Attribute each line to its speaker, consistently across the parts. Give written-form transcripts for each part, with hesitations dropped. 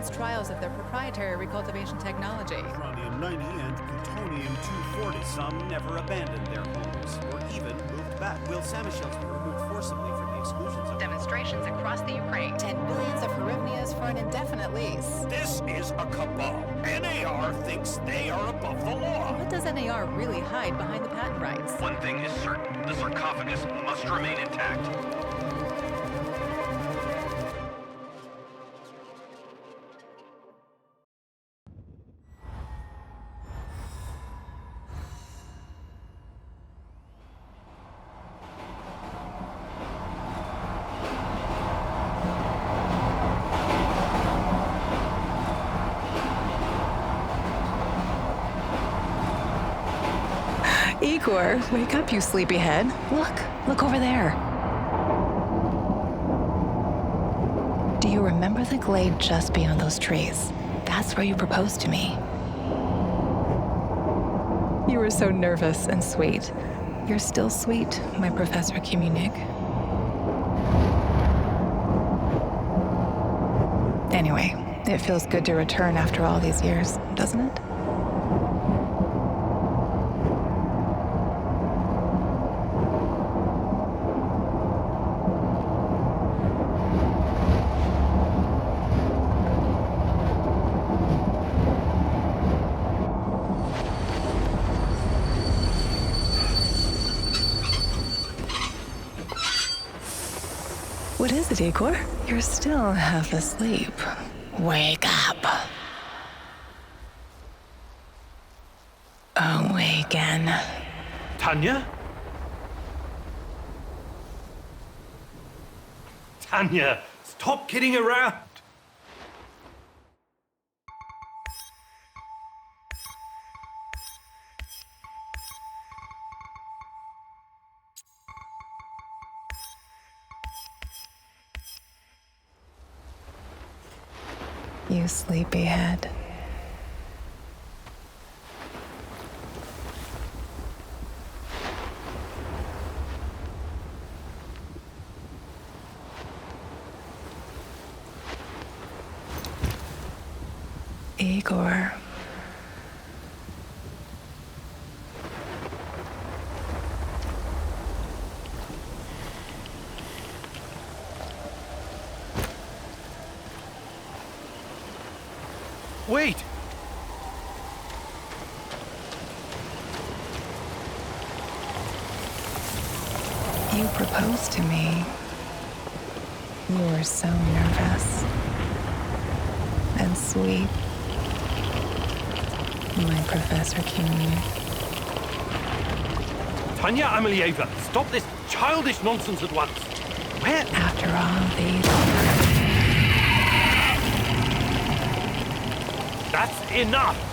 Speaker 1: advanced trials of their proprietary recultivation technology.
Speaker 2: Uranium-90 and plutonium-240. Some never abandoned their homes, or even moved back. Will Samishels be removed forcibly from the exclusion zone?
Speaker 1: Demonstrations across the Ukraine. 10 billions of hryvnias for an indefinite lease.
Speaker 2: This is a cabal. NAR thinks they are above the law.
Speaker 1: What does NAR really hide behind the patent rights?
Speaker 3: One thing is certain, the sarcophagus must remain intact.
Speaker 1: Igor, wake up, you sleepyhead. Look over there. Do you remember the glade just beyond those trees? That's where you proposed to me. You were so nervous and sweet. You're still sweet, my Professor Communic. Anyway, it feels good to return after all these years, doesn't it? What is it, Igor? You're still half asleep. Wake up. Awaken.
Speaker 4: Tanya? Tanya, stop kidding around.
Speaker 1: You sleepyhead. Igor.
Speaker 4: Wait!
Speaker 1: You proposed to me. You were so nervous and sweet, my Professor Communic.
Speaker 4: Tanya Amelieva, stop this childish nonsense at once. Where?
Speaker 1: After all these...
Speaker 4: That's enough!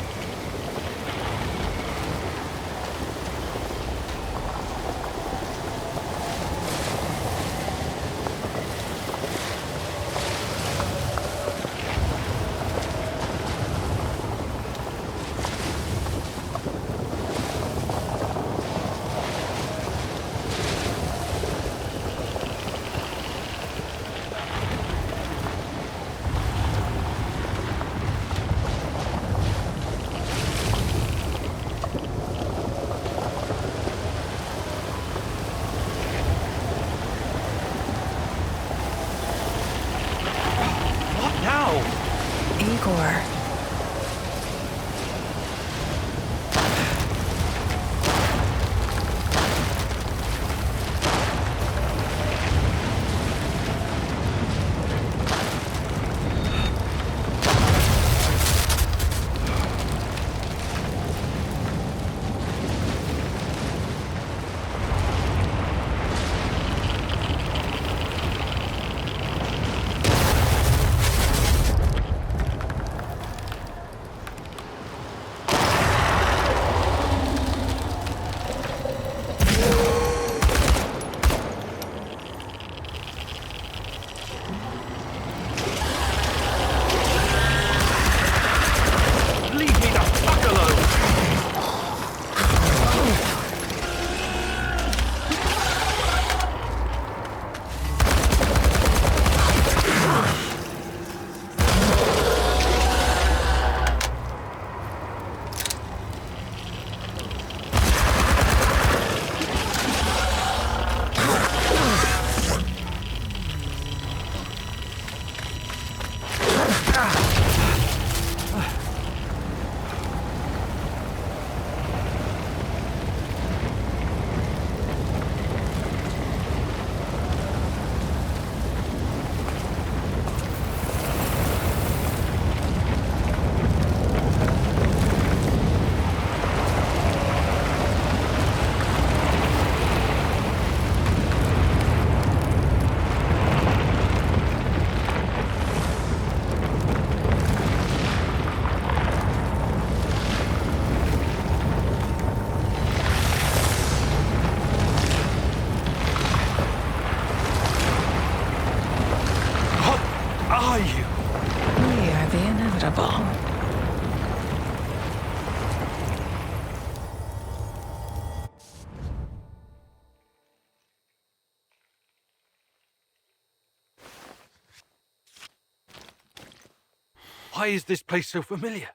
Speaker 4: Why is this place so familiar?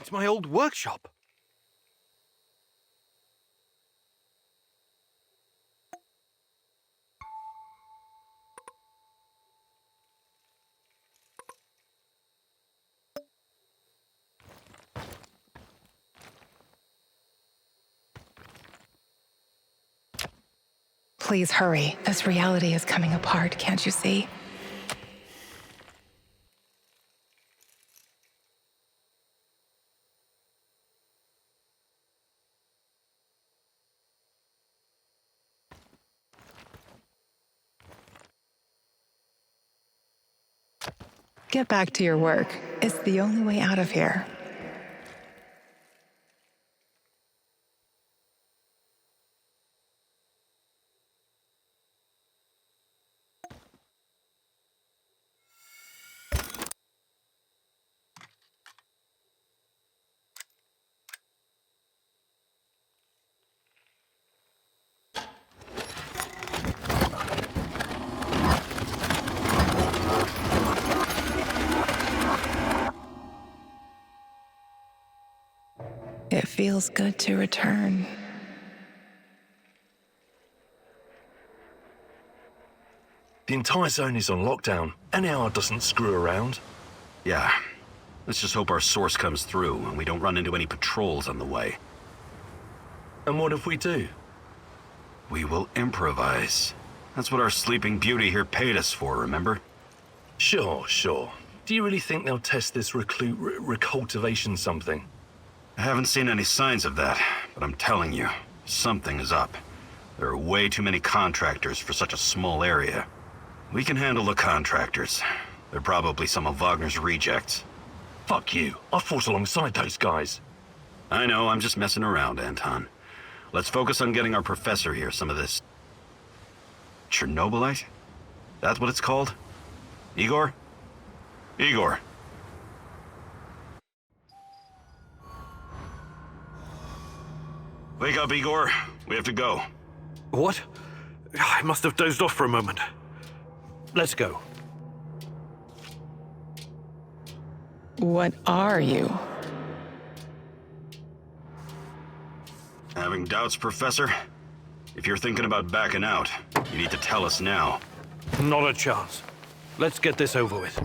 Speaker 4: It's my old workshop.
Speaker 1: Please hurry. This reality is coming apart, can't you see? Get back to your work. It's the only way out of here. It feels good to return.
Speaker 5: The entire zone is on lockdown. NAR doesn't screw around.
Speaker 6: Yeah. Let's just hope our source comes through and we don't run into any patrols on the way.
Speaker 5: And what if we do?
Speaker 6: We will improvise. That's what our Sleeping Beauty here paid us for, remember?
Speaker 5: Sure. Do you really think they'll test this recultivation something?
Speaker 6: I haven't seen any signs of that, but I'm telling you, something is up. There are way too many contractors for such a small area. We can handle the contractors. They're probably some of Wagner's rejects.
Speaker 5: Fuck you. I fought alongside those guys.
Speaker 6: I know, I'm just messing around, Anton. Let's focus on getting our professor here some of this... Chernobylite? That's what it's called? Igor? Igor. Wake up, Igor. We have to go.
Speaker 4: What? I must have dozed off for a moment. Let's go.
Speaker 1: What are you?
Speaker 6: Having doubts, Professor? If you're thinking about backing out, you need to tell us now.
Speaker 4: Not a chance. Let's get this over with.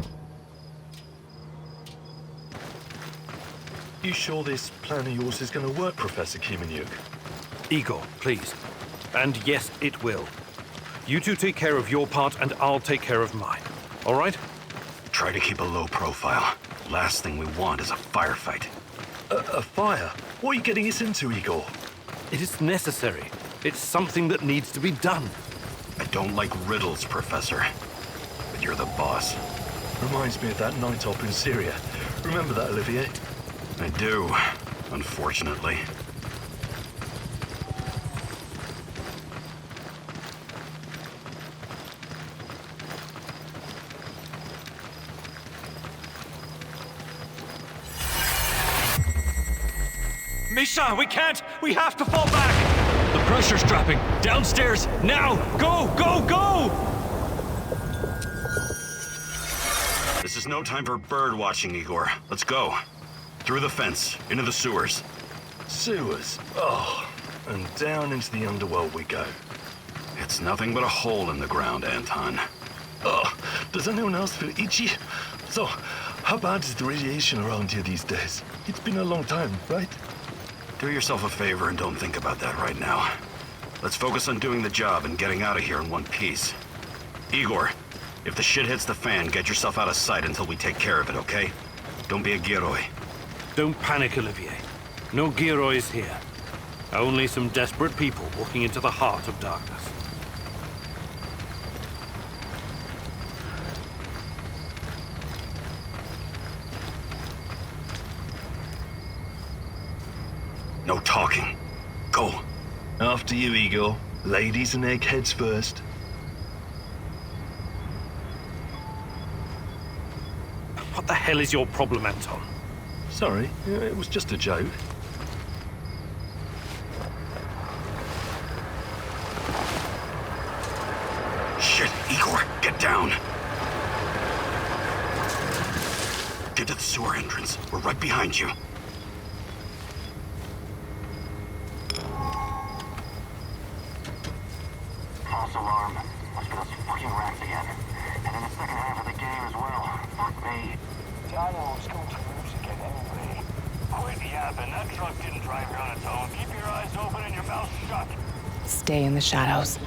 Speaker 5: You sure this plan of yours is going to work, Professor Kimenyuk?
Speaker 4: Igor, please. And yes, it will. You two take care of your part, and I'll take care of mine. All right?
Speaker 6: Try to keep a low profile. Last thing we want is a firefight.
Speaker 5: A fire? What are you getting us into, Igor?
Speaker 4: It is necessary. It's something that needs to be done.
Speaker 6: I don't like riddles, Professor. But you're the boss.
Speaker 5: Reminds me of that night op in Syria. Remember that, Olivier?
Speaker 6: I do, unfortunately.
Speaker 7: Misha, we can't! We have to fall back! The pressure's dropping. Downstairs, now! Go, go, go!
Speaker 6: This is no time for bird watching, Igor. Let's go. Through the fence, into the sewers.
Speaker 5: Sewers? Oh, and down into the underworld we go.
Speaker 6: It's nothing but a hole in the ground, Anton.
Speaker 5: Oh, does anyone else feel itchy? So, how bad is the radiation around here these days? It's been a long time, right?
Speaker 6: Do yourself a favor and don't think about that right now. Let's focus on doing the job and getting out of here in one piece. Igor, if the shit hits the fan, get yourself out of sight until we take care of it, okay? Don't be a Gieroi.
Speaker 4: Don't panic, Olivier. No Giroids here. Only some desperate people walking into the heart of darkness.
Speaker 6: No talking. Go.
Speaker 5: After you, Igor. Ladies and eggheads first.
Speaker 4: What the hell is your problem, Anton?
Speaker 5: Sorry, it was just a joke.
Speaker 6: Shit, Igor, get down. to our entrance. We're right behind you.
Speaker 8: False alarm. Must be those fucking rats again. And in the second half of the game as well. Fuck me.
Speaker 9: The animal's going to lose again anyway. Quit yapping. That truck didn't drive here on its own. Keep your eyes open and your mouth shut.
Speaker 1: Stay in the shadows.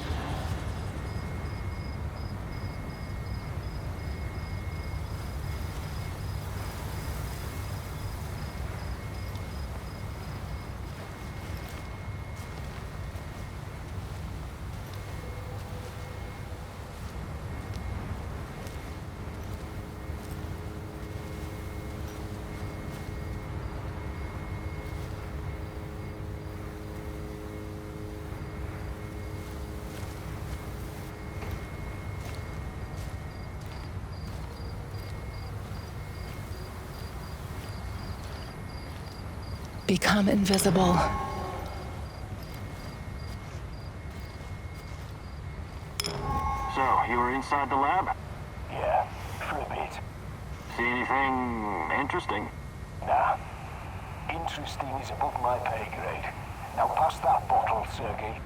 Speaker 1: Become invisible.
Speaker 8: So, you were inside the lab?
Speaker 9: Yeah, for a bit.
Speaker 8: See anything interesting?
Speaker 9: Nah. Interesting is above my pay grade. Now pass that bottle, Sergey.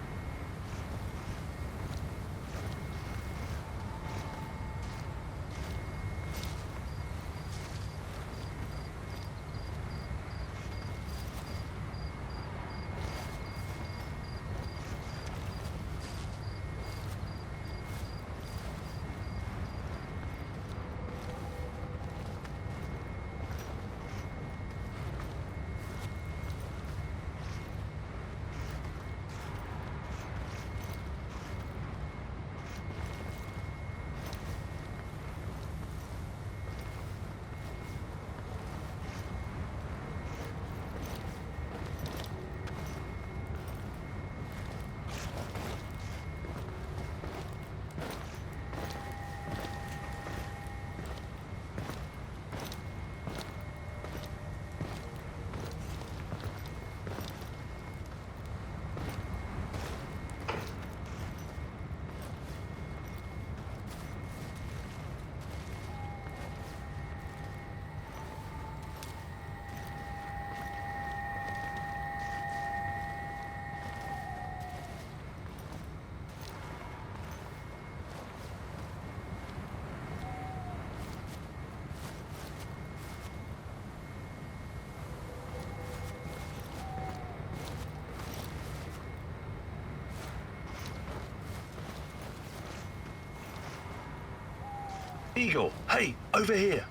Speaker 5: Igor, hey, over here.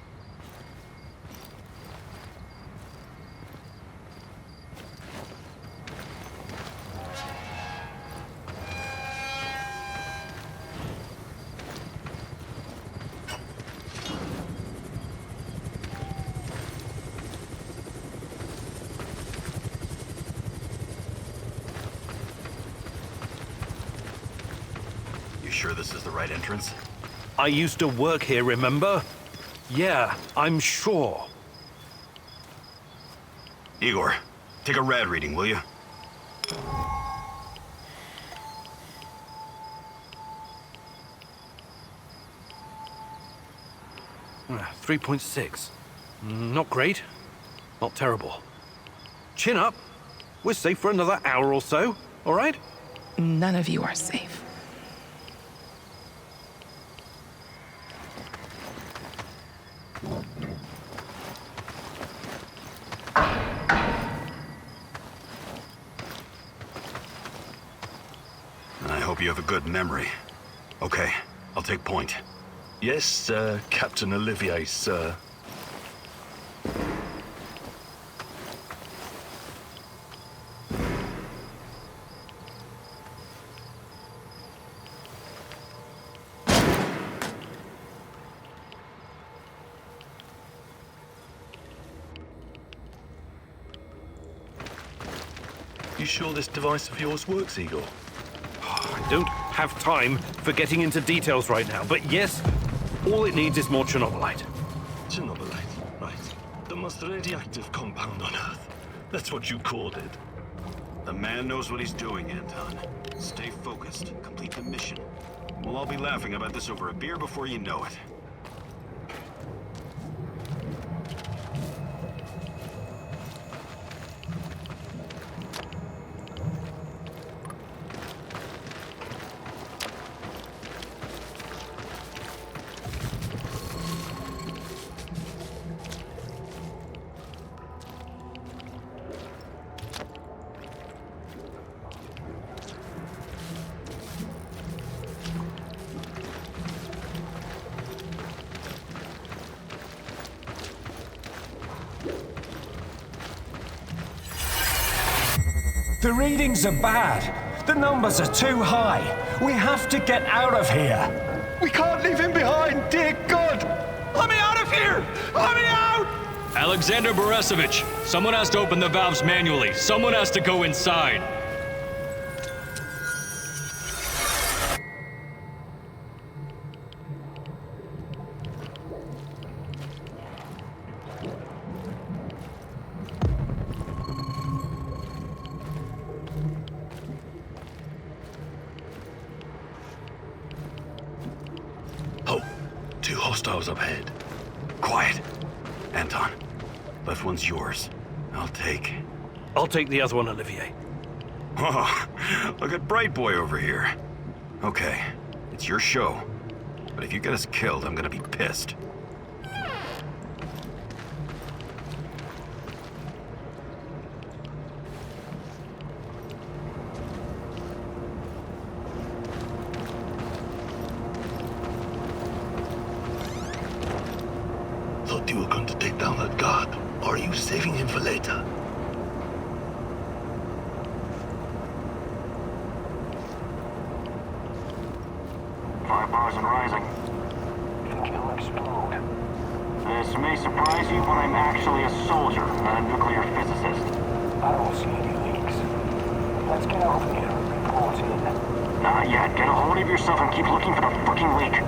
Speaker 6: You sure this is the right entrance?
Speaker 4: I used to work here, remember? Yeah, I'm sure.
Speaker 6: Igor, take a rad reading, will you?
Speaker 4: Ah, 3.6. Not great. Not terrible. Chin up. We're safe for another hour or so, all right?
Speaker 1: None of you are safe.
Speaker 6: I hope you have a good memory. Okay, I'll take point.
Speaker 5: Yes, sir, Captain Olivier, sir. You sure this device of yours works, Igor?
Speaker 4: I don't have time for getting into details right now, but yes, all it needs is more Chernobylite.
Speaker 5: Chernobylite, right. The most radioactive compound on Earth. That's what you called it.
Speaker 6: The man knows what he's doing, Anton. Stay focused. Complete the mission. We'll all be laughing about this over a beer before you know it.
Speaker 10: The readings are bad. The numbers are too high. We have to get out of here.
Speaker 5: We can't leave him behind, dear God!
Speaker 7: Let me out of here! Let me out! Alexander Borisovich, someone has to open the valves manually. Someone has to go inside.
Speaker 5: Oh, two hostiles up ahead.
Speaker 6: Quiet. Anton, left one's yours. I'll take
Speaker 4: the other one, Olivier.
Speaker 6: Oh, look at Bright Boy over here. Okay, it's your show. But if you get us killed, I'm gonna be pissed.
Speaker 5: Thought you were going to take down that guard. Or are you saving him for later?
Speaker 8: Five bars and rising.
Speaker 9: Think he'll explode?
Speaker 8: This may surprise you, but I'm actually a soldier, not a nuclear physicist.
Speaker 9: I don't see any leaks. Let's get over here and report in.
Speaker 8: Not yet. Get a hold of yourself and keep looking for the fucking leak.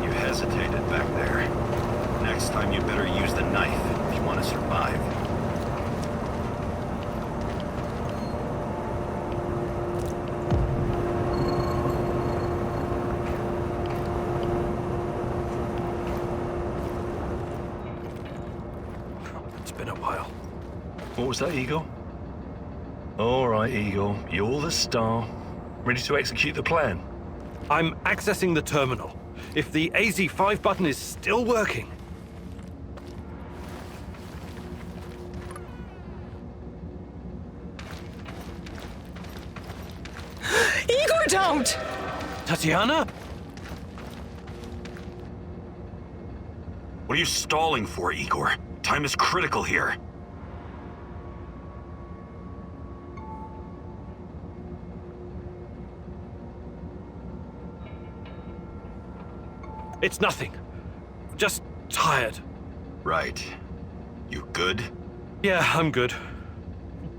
Speaker 6: You hesitated back there. Next time you better use the knife if you want to survive.
Speaker 4: It's been a while.
Speaker 5: What was that, Igor? All right, Igor. You're the star. Ready to execute the plan?
Speaker 4: I'm accessing the terminal. If the AZ5 button is still working...
Speaker 1: Igor, don't!
Speaker 4: Tatiana?
Speaker 6: What are you stalling for, Igor? Time is critical here.
Speaker 4: It's nothing. Just tired.
Speaker 6: Right. You good?
Speaker 4: Yeah, I'm good.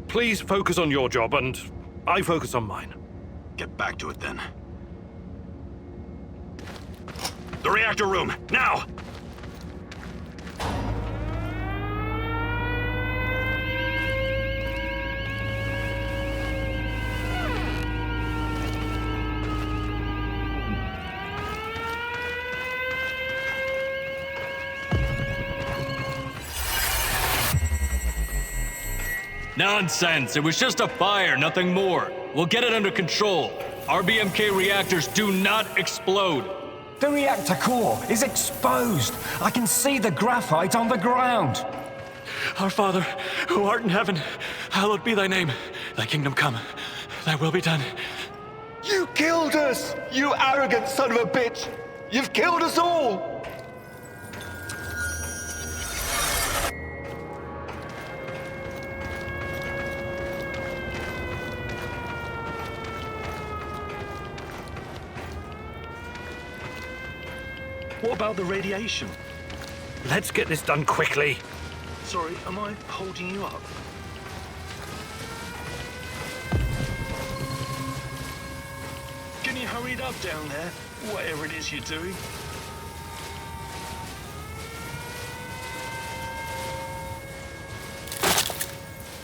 Speaker 4: Please focus on your job, and I focus on mine.
Speaker 6: Get back to it then. The reactor room, now!
Speaker 7: Nonsense! It was just a fire, nothing more. We'll get it under control. RBMK reactors do not explode.
Speaker 10: The reactor core is exposed. I can see the graphite on the ground.
Speaker 7: Our Father, who art in heaven, hallowed be thy name. Thy kingdom come, thy will be done.
Speaker 5: You killed us! You arrogant son of a bitch! You've killed us all! What about the radiation?
Speaker 4: Let's get this done quickly.
Speaker 5: Sorry, am I holding you up? Can you hurry it up down there? Whatever it is you're doing.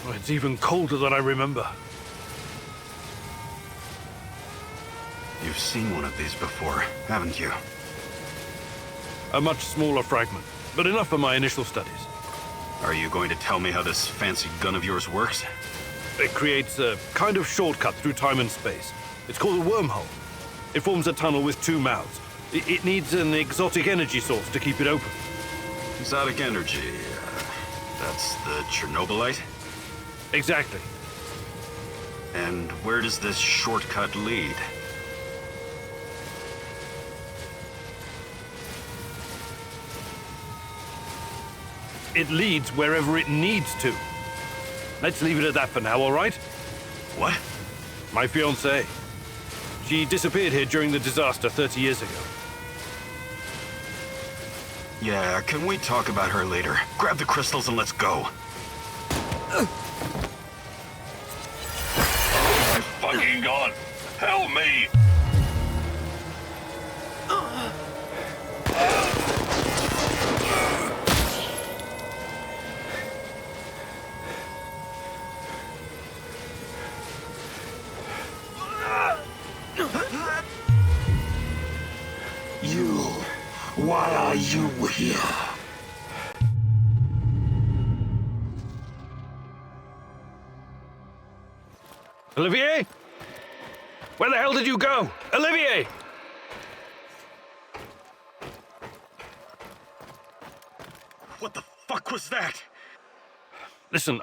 Speaker 4: Oh, it's even colder than I remember.
Speaker 6: You've seen one of these before, haven't you?
Speaker 4: A much smaller fragment, but enough for my initial studies.
Speaker 6: Are you going to tell me how this fancy gun of yours works?
Speaker 4: It creates a kind of shortcut through time and space. It's called a wormhole. It forms a tunnel with two mouths. It needs an exotic energy source to keep it open.
Speaker 6: Exotic energy. That's the Chernobylite?
Speaker 4: Exactly.
Speaker 6: And where does this shortcut lead?
Speaker 4: It leads wherever it needs to. Let's leave it at that for now, all right?
Speaker 6: What?
Speaker 4: My fiancée. She disappeared here during the disaster 30 years ago.
Speaker 6: Yeah, can we talk about her later? Grab the crystals and let's go.
Speaker 5: My fucking God! Help me!
Speaker 10: You. Why are you here?
Speaker 4: Olivier? Where the hell did you go? Olivier!
Speaker 6: What the fuck was that?
Speaker 4: Listen,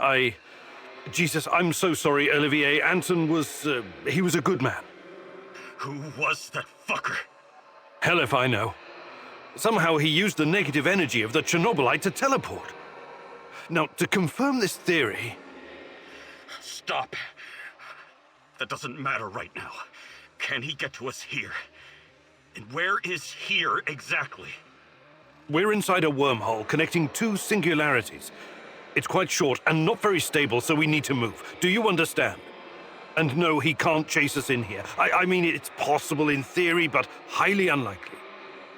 Speaker 4: Jesus, I'm so sorry, Olivier. Anton was, he was a good man.
Speaker 6: Who was that fucker?
Speaker 4: Hell if I know. Somehow he used the negative energy of the Chernobylite to teleport. Now, to confirm this theory...
Speaker 6: Stop. That doesn't matter right now. Can he get to us here? And where is here exactly?
Speaker 4: We're inside a wormhole connecting two singularities. It's quite short and not very stable, so we need to move. Do you understand? And no, he can't chase us in here. I mean, it's possible in theory, but highly unlikely.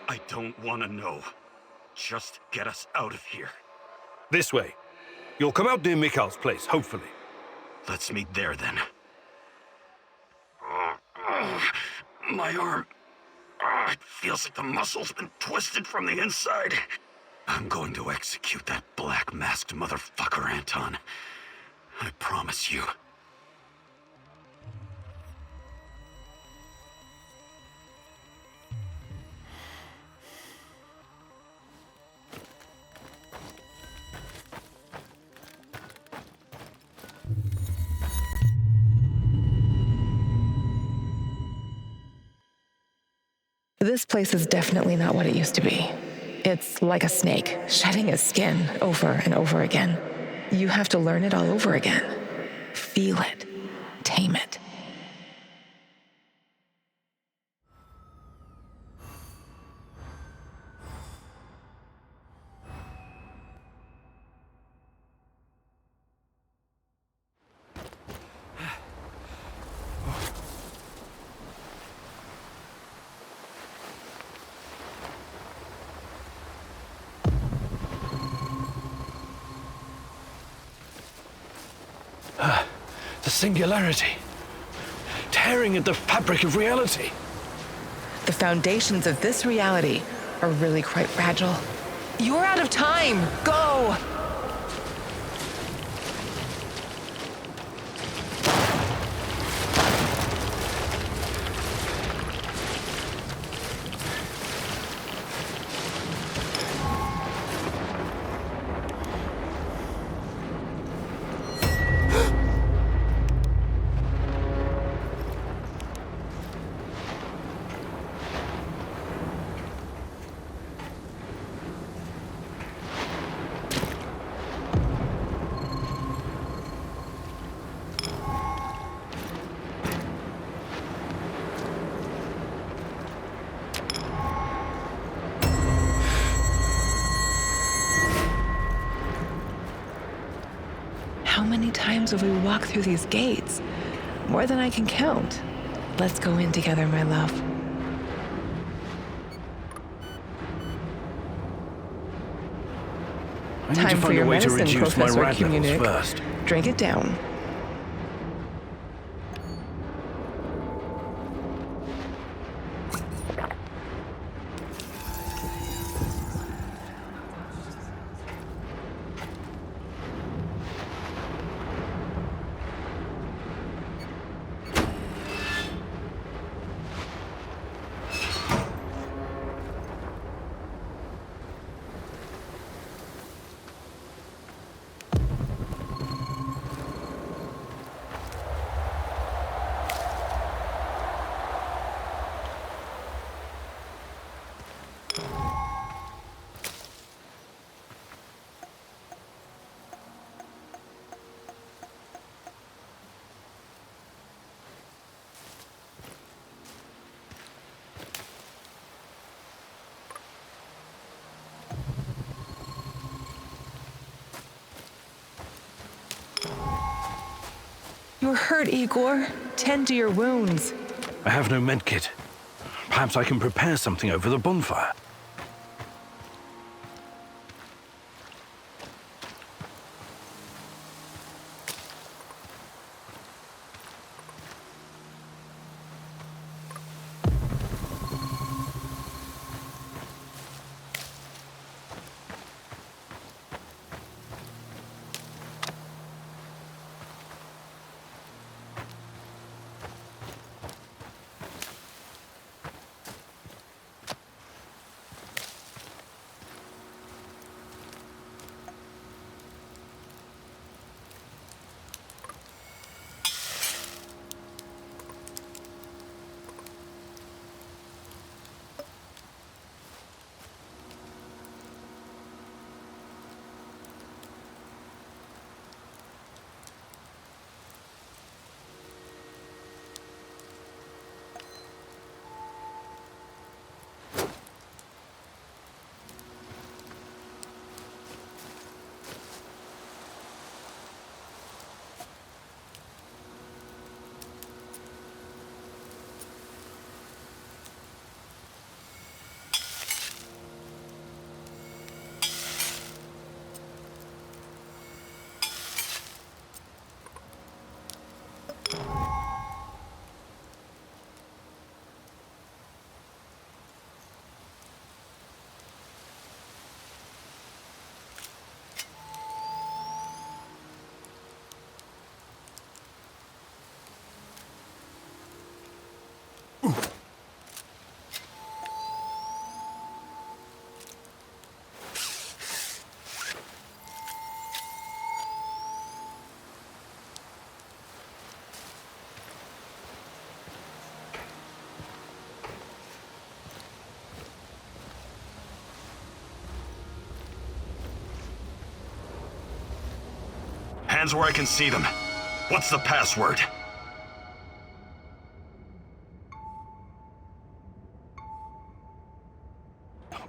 Speaker 6: I don't want to know. Just get us out of here.
Speaker 4: This way. You'll come out near Mikhail's place, hopefully.
Speaker 6: Let's meet there, then. My arm. It feels like the muscle's been twisted from the inside. I'm going to execute that black-masked motherfucker, Anton. I promise you.
Speaker 1: This place is definitely not what it used to be. It's like a snake, shedding its skin over and over again. You have to learn it all over again. Feel it. Tame it.
Speaker 4: The singularity. Tearing at the fabric of reality.
Speaker 1: The foundations of this reality are really quite fragile. You're out of time! Go! How many times have we walked through these gates? More than I can count. Let's go in together, my love.
Speaker 4: I need
Speaker 1: Time
Speaker 4: to
Speaker 1: for
Speaker 4: find
Speaker 1: your
Speaker 4: a way to
Speaker 1: medicine,
Speaker 4: reduce my
Speaker 1: Professor
Speaker 4: rad levels
Speaker 1: Communic.
Speaker 4: first.
Speaker 1: Drink it down. You're hurt, Igor. Tend to your wounds.
Speaker 4: I have no medkit. Perhaps I can prepare something over the bonfire.
Speaker 6: Hands where I can see them. What's the password?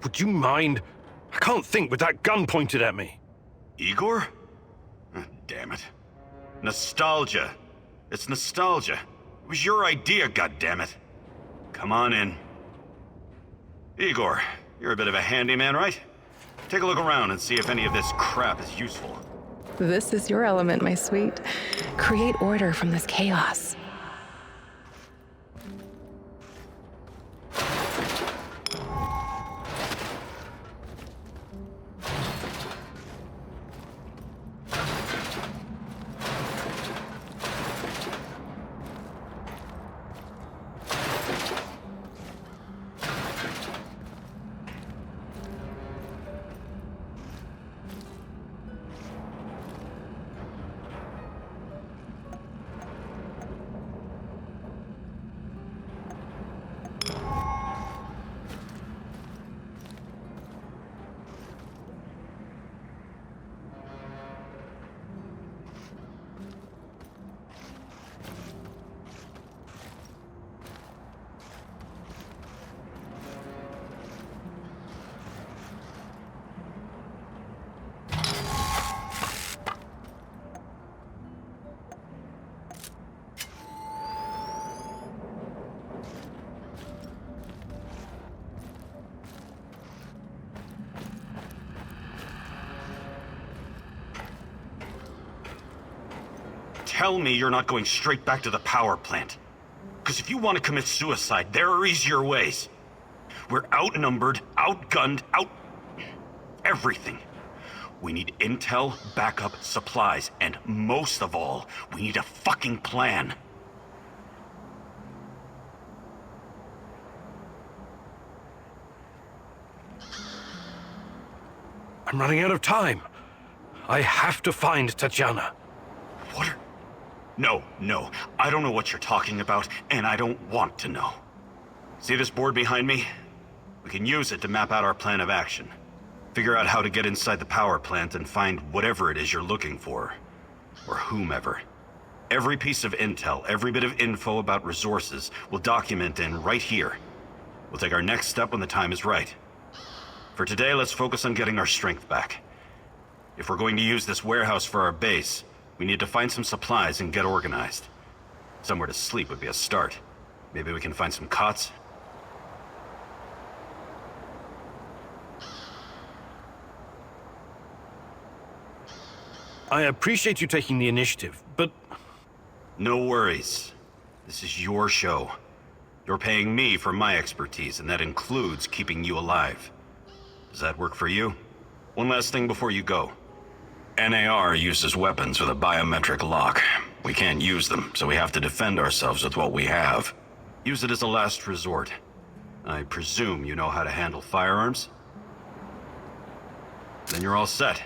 Speaker 4: Would you mind? I can't think with that gun pointed at me.
Speaker 6: Igor? Damn it. Nostalgia. It's nostalgia. It was your idea, goddammit. Come on in. Igor, you're a bit of a handyman, right? Take a look around and see if any of this crap is useful.
Speaker 1: This is your element, my sweet. Create order from this chaos.
Speaker 6: Tell me you're not going straight back to the power plant. Because if you want to commit suicide, there are easier ways. We're outnumbered, outgunned, everything. We need intel, backup, supplies, and most of all, we need a fucking plan.
Speaker 4: I'm running out of time. I have to find Tatiana.
Speaker 6: What are... No, I don't know what you're talking about, and I don't want to know. See this board behind me? We can use it to map out our plan of action. Figure out how to get inside the power plant and find whatever it is you're looking for. Or whomever. Every piece of intel, every bit of info about resources, we'll document in right here. We'll take our next step when the time is right. For today, let's focus on getting our strength back. If we're going to use this warehouse for our base, we We need to find some supplies and get organized. Somewhere to sleep would be a start. Maybe we can find some cots?
Speaker 4: I appreciate you taking the initiative, but...
Speaker 6: No worries. This is your show. You're paying me for my expertise, and that includes keeping you alive. Does that work for you? One last thing before you go.
Speaker 11: NAR uses weapons with a biometric lock. We can't use them, so we have to defend ourselves with what we have.
Speaker 6: Use it as a last resort. I presume you know how to handle firearms? Then you're all set.